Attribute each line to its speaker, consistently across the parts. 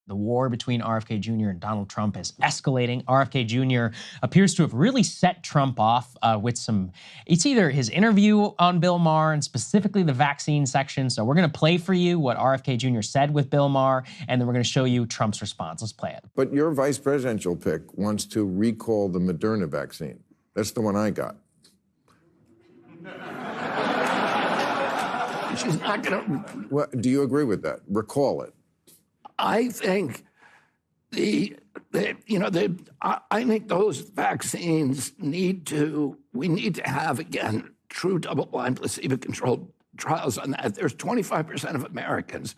Speaker 1: The war between RFK Jr. and Donald Trump is escalating. RFK Jr. appears to have really set Trump off with it's either his interview on Bill Maher and specifically the vaccine section. So we're gonna play for you what RFK Jr. said with Bill Maher, and then we're gonna show you Trump's response. Let's play it.
Speaker 2: But your vice presidential pick wants to recall the Moderna vaccine. That's the one I got.
Speaker 3: She's not gonna.
Speaker 2: Well, do you agree with that? Recall it.
Speaker 3: I think I think those vaccines we need to have, again, true double-blind placebo-controlled trials on that. There's 25% of Americans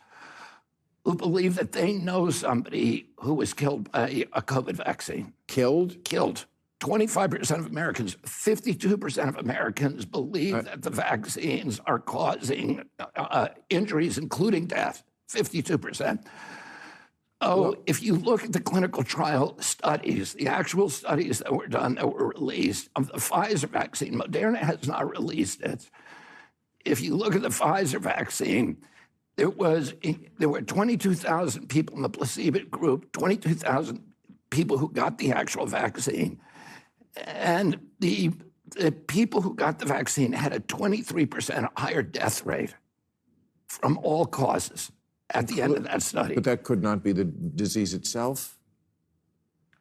Speaker 3: who believe that they know somebody who was killed by a COVID vaccine.
Speaker 2: Killed?
Speaker 3: Killed. 25% of Americans, 52% of Americans believe that the vaccines are causing injuries, including death. 52%. If you look at the clinical trial studies, the actual studies that were done that were released of the Pfizer vaccine, Moderna has not released it. If you look at the Pfizer vaccine, there were 22,000 people in the placebo group, 22,000 people who got the actual vaccine. And the people who got the vaccine had a 23% higher death rate from all causes at the end of that study.
Speaker 2: But that could not be the disease itself?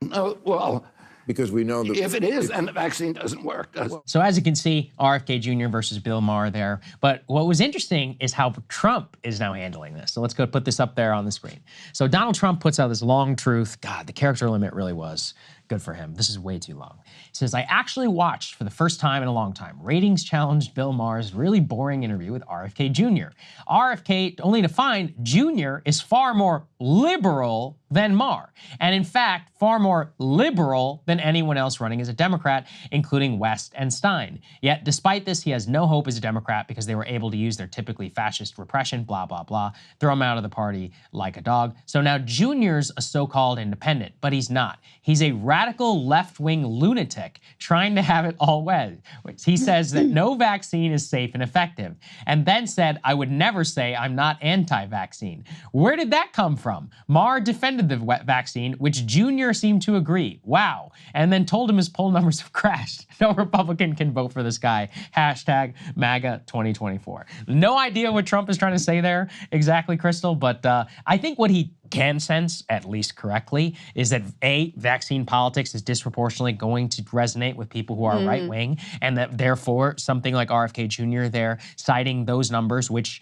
Speaker 3: No, well,
Speaker 2: because we know that
Speaker 3: if it is, then the vaccine doesn't work, does it?
Speaker 1: So as you can see, RFK Jr. versus Bill Maher there. But what was interesting is how Trump is now handling this. So let's go put this up there on the screen. So Donald Trump puts out this long truth. God, the character limit really was good for him. This is way too long. He says, I actually watched for the first time in a long time ratings challenged Bill Maher's really boring interview with RFK Jr. RFK, only to find Jr. is far more liberal than Maher, and in fact, far more liberal than anyone else running as a Democrat, including West and Stein. Yet, despite this, he has no hope as a Democrat because they were able to use their typically fascist repression, blah, blah, blah, throw him out of the party like a dog. So now Jr.'s a so-called independent, but he's not. He's a radical left-wing lunatic trying to have it all way. He says that no vaccine is safe and effective, and then said, I would never say I'm not anti-vaccine. Where did that come from? Maher defended the vaccine, which Jr. seemed to agree. Wow. And then told him his poll numbers have crashed. No Republican can vote for this guy. Hashtag MAGA 2024. No idea what Trump is trying to say there exactly, Krystal, but I think what he can sense, at least correctly, is that A, vaccine politics is disproportionately going to resonate with people who are right-wing, and that therefore something like RFK Jr. there citing those numbers, which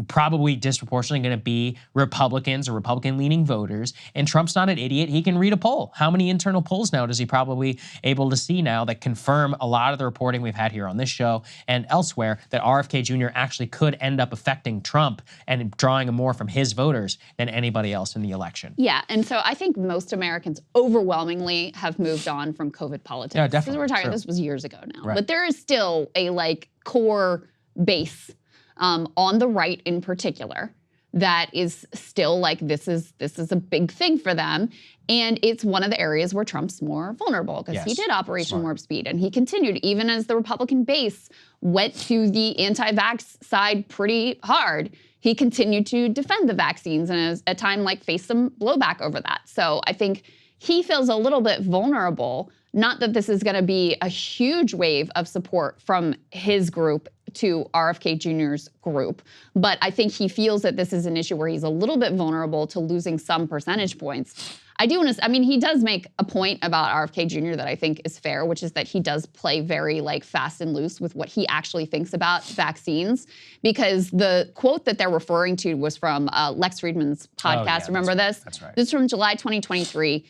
Speaker 1: probably disproportionately going to be Republicans or Republican-leaning voters, and Trump's not an idiot. He can read a poll. How many internal polls now does he probably able to see now that confirm a lot of the reporting we've had here on this show and elsewhere that RFK Jr. actually could end up affecting Trump and drawing more from his voters than anybody else in the election.
Speaker 4: Yeah, and so I think most Americans overwhelmingly have moved on from COVID politics.
Speaker 1: Yeah, definitely.
Speaker 4: Because we're talking, this was years ago now.
Speaker 1: Right.
Speaker 4: But there is still a core base on the right in particular that is still this is a big thing for them. And it's one of the areas where Trump's more vulnerable because he did Operation Warp Speed and he continued even as the Republican base went to the anti-vax side pretty hard. He continued to defend the vaccines and at a time faced some blowback over that. So I think he feels a little bit vulnerable. Not that this is going to be a huge wave of support from his group to RFK Jr.'s group, but I think he feels that this is an issue where he's a little bit vulnerable to losing some percentage points. I do want to, he does make a point about RFK Jr. that I think is fair, which is that he does play very fast and loose with what he actually thinks about vaccines, because the quote that they're referring to was from Lex Friedman's podcast. Remember this?
Speaker 1: That's right.
Speaker 4: This is from July 2023.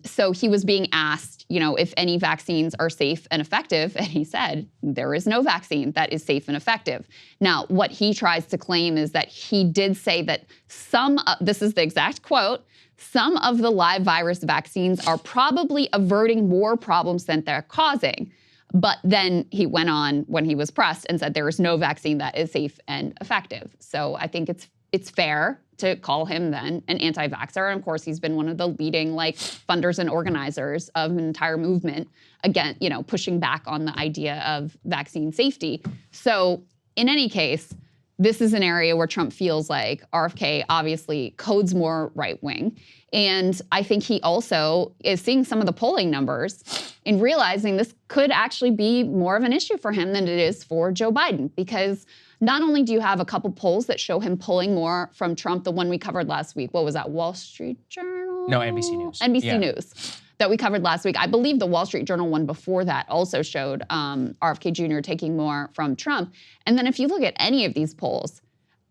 Speaker 4: So he was being asked, if any vaccines are safe and effective, and he said, there is no vaccine that is safe and effective. Now, what he tries to claim is that he did say that this is the exact quote, some of the live virus vaccines are probably averting more problems than they're causing. But then he went on when he was pressed and said there is no vaccine that is safe and effective. So I think it's fair to call him then an anti-vaxxer. And of course, he's been one of the leading funders and organizers of an entire movement, again, pushing back on the idea of vaccine safety. So in any case, this is an area where Trump feels like RFK obviously codes more right-wing. And I think he also is seeing some of the polling numbers and realizing this could actually be more of an issue for him than it is for Joe Biden. Because not only do you have a couple polls that show him pulling more from Trump, the one we covered last week, what was that, Wall Street Journal?
Speaker 1: No, NBC News.
Speaker 4: NBC News that we covered last week. I believe the Wall Street Journal one before that also showed RFK Jr. taking more from Trump. And then if you look at any of these polls,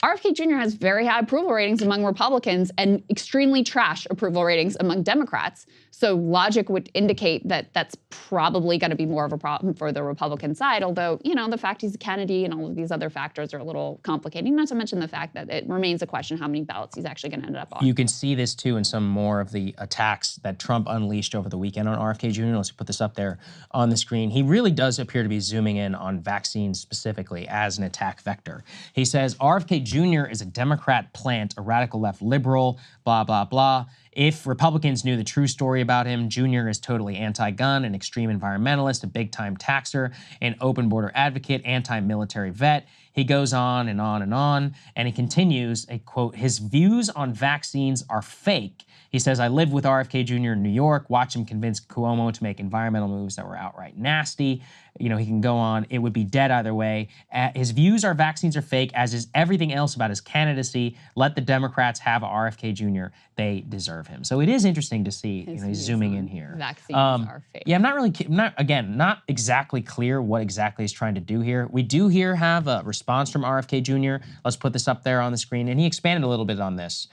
Speaker 4: RFK Jr. has very high approval ratings among Republicans and extremely trash approval ratings among Democrats. So logic would indicate that that's probably going to be more of a problem for the Republican side, although, you know, the fact he's a Kennedy and all of these other factors are a little complicating, not to mention the fact that it remains a question how many ballots he's actually going to end up on.
Speaker 1: You can see this, too, in some more of the attacks that Trump unleashed over the weekend on RFK Jr. Let's put this up there on the screen. He really does appear to be zooming in on vaccines specifically as an attack vector. He says RFK Jr. is a Democrat plant, a radical left liberal, blah, blah, blah. If Republicans knew the true story about him, Jr. is totally anti-gun, an extreme environmentalist, a big-time taxer, an open border advocate, anti-military vet. He goes on and on and on, and he continues, a quote, his views on vaccines are fake. He says, I lived with RFK Jr. in New York, watched him convince Cuomo to make environmental moves that were outright nasty. You know, he can go on. It would be dead either way. His views are vaccines are fake, as is everything else about his candidacy. Let the Democrats have RFK Jr. They deserve him. So it is interesting to see, you know, he's zooming in here.
Speaker 4: Vaccines are fake.
Speaker 1: Yeah, not exactly clear what exactly he's trying to do here. We do here have a response from RFK Jr. Let's put this up there on the screen. And he expanded a little bit on this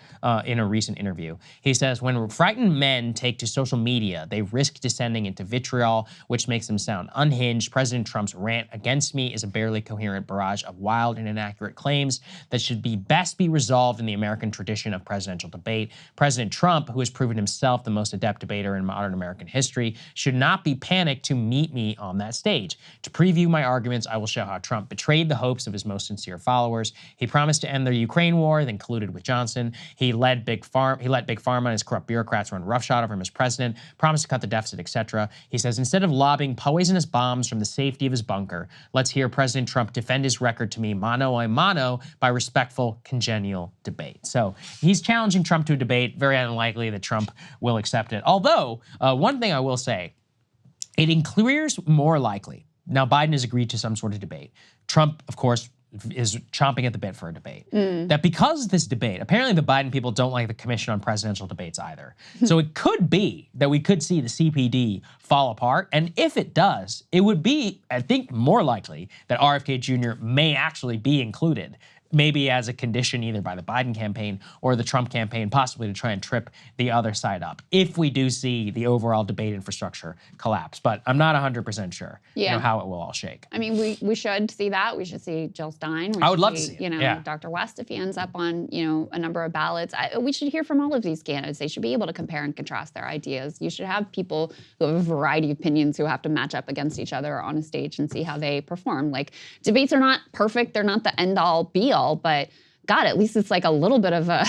Speaker 1: in a recent interview. He says, when frightened men take to social media, they risk descending into vitriol, which makes them sound unhinged. President Trump's rant against me is a barely coherent barrage of wild and inaccurate claims that should best be resolved in the American tradition of presidential debate. President Trump, who has proven himself the most adept debater in modern American history, should not be panicked to meet me on that stage. To preview my arguments, I will show how Trump betrayed the hopes of his most sincere followers. He promised to end the Ukraine war, then colluded with Johnson. He let Big Pharma and his corrupt bureaucrats run roughshod over him as president, promised to cut the deficit, etc. He says, instead of lobbing poisonous bombs from the safety of his bunker, let's hear President Trump defend his record to me mano a mano by respectful, congenial debate. So he's challenging Trump to a debate. Very unlikely that Trump will accept it. Although, one thing I will say, it appears more likely. Now, Biden has agreed to some sort of debate. Trump, of course, is chomping at the bit for a debate. That because of this debate, apparently the Biden people don't like the Commission on Presidential Debates either. So it could be that we could see the CPD fall apart. And if it does, it would be, I think, more likely that RFK Jr. may actually be included, maybe as a condition either by the Biden campaign or the Trump campaign, possibly to try and trip the other side up, if we do see the overall debate infrastructure collapse. But I'm not 100% sure how it will all shake.
Speaker 4: I mean, we should see that. We should see Jill Stein.
Speaker 1: I would love to see it.
Speaker 4: You know, Dr. West, if he ends up on, you know, a number of ballots. We should hear from all of these candidates. They should be able to compare and contrast their ideas. You should have people who have a variety of opinions who have to match up against each other on a stage and see how they perform. Like, debates are not perfect. They're not the end-all, be-all. But God, at least it's like a little bit of a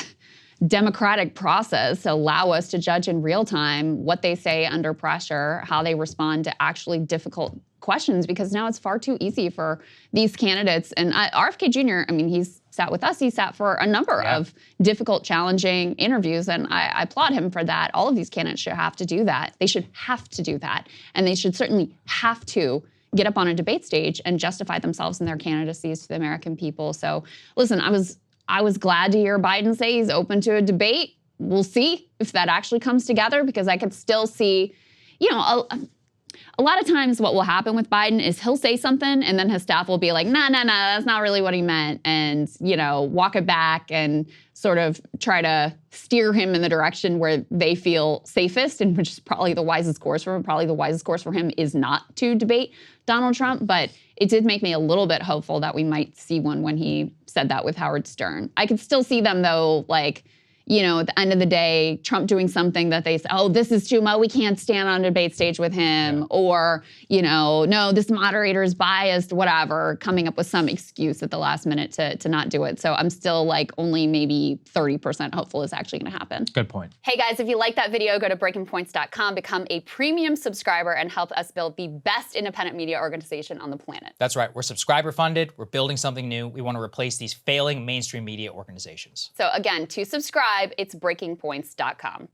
Speaker 4: democratic process to allow us to judge in real time what they say under pressure, how they respond to actually difficult questions, because now it's far too easy for these candidates. And RFK Jr., I mean, he's sat with us. He sat for a number of difficult, challenging interviews, and I applaud him for that. All of these candidates should have to do that. They should have to do that. And they should certainly have to get up on a debate stage and justify themselves and their candidacies to the American people. So listen, I was glad to hear Biden say he's open to a debate. We'll see if that actually comes together, because I could still see, you know, a lot of times what will happen with Biden is he'll say something and then his staff will be like, nah, that's not really what he meant. And, you know, walk it back and sort of try to steer him in the direction where they feel safest, and which is probably the wisest course for him. Probably the wisest course for him is not to debate Donald Trump, but it did make me a little bit hopeful that we might see one when he said that with Howard Stern. I could still see them, though, like, you know, at the end of the day, Trump doing something that they say, oh, this is too much, we can't stand on a debate stage with him, or, you know, no, this moderator is biased, whatever, coming up with some excuse at the last minute to not do it. So I'm still like only maybe 30% hopeful it's actually gonna happen.
Speaker 1: Good point.
Speaker 5: Hey guys, if you like that video, go to breakingpoints.com, become a premium subscriber, and help us build the best independent media organization on the planet.
Speaker 6: That's right. We're subscriber funded. We're building something new. We want to replace these failing mainstream media organizations.
Speaker 5: So again, to subscribe, it's breakingpoints.com.